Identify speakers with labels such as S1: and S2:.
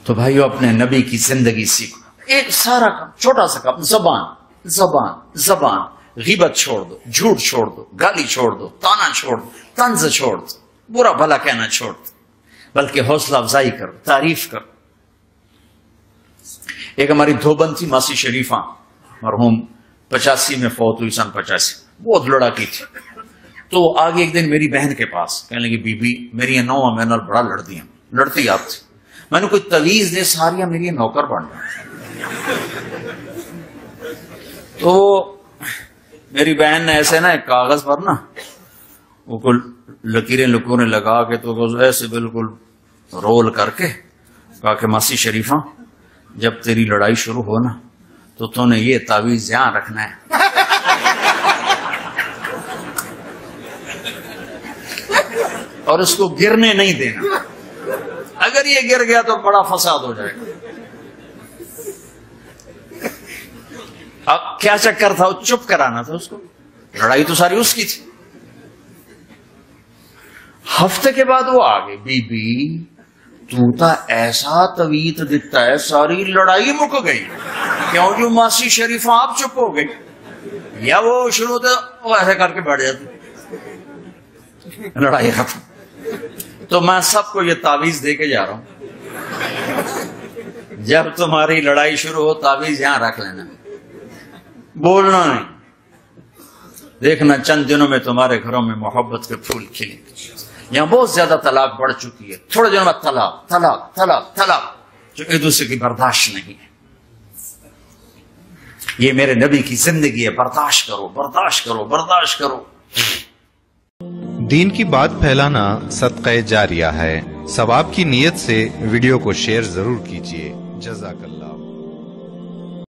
S1: تو بھائیو اپنے نبی کی زندگی سیکھو. ایک سارا کام چھوٹا سا کام، زبان زبان زبان. غیبت چھوڑ دو، جھوٹ چھوڑ دو، گالی چھوڑ دو، تانا چھوڑ دو، طنز چھوڑ دو، برا بھلا کہنا چھوڑ دو، بلکہ حوصلہ افزائی کرو، تعریف کرو. ایک ہماری دھوبن تھی ماسی شریفہ، مرحوم 85 میں فوت ہوئی، سن 85. بہت لڑاکی تھی. تو آگے ایک دن میری بہن کے پاس کہنے لگی بی بی میری نوواں میں نال بڑا لڑتی ہیں، لڑتی آپ تھی. میں نے کوئی تویز دے ساریاں میری نوکر بن جائیں. تو میری بہن نے ایسے نا ایک کاغذ پر نا وہ لکیریں لکوریں لگا کے تو ایسے بالکل رول کر کے کہا کہ ماسی شریفہ جب تیری لڑائی شروع ہو نا تو نے یہ تعویذ یہاں رکھنا ہے، اور اس کو گرنے نہیں دینا. اگر یہ گر گیا تو بڑا فساد ہو جائے گا. اب کیا چکر تھا، چپ کرانا تھا اس کو. لڑائی تو ساری اس کی تھی. ہفتے کے بعد وہ آگے بی بی تو تا ایسا تویت دیتا ہے ساری لڑائی مک گئی. کیوں جو ماسی شریفہ آپ چپ ہو گئی، یا وہ شروع ہوتا وہ ایسے کر کے بیٹھ جاتے، لڑائی ختم. تو میں سب کو یہ تعویذ دے کے جا رہا ہوں، جب تمہاری لڑائی شروع ہو تعویذ یہاں رکھ لینا، بولنا نہیں. دیکھنا چند دنوں میں تمہارے گھروں میں محبت کے پھول کھلیں گے. یہاں بہت زیادہ طلاق بڑھ چکی ہے، تھوڑے دنوں میں طلاق طلاق طلاق طلاق، جو ایک دوسرے کی برداشت نہیں ہے. یہ میرے نبی کی زندگی ہے، برداشت کرو برداشت کرو برداشت کرو.
S2: دین کی بات پھیلانا صدقہ جاریہ ہے. ثواب کی نیت سے ویڈیو کو شیئر ضرور کیجیے. جزاک اللہ.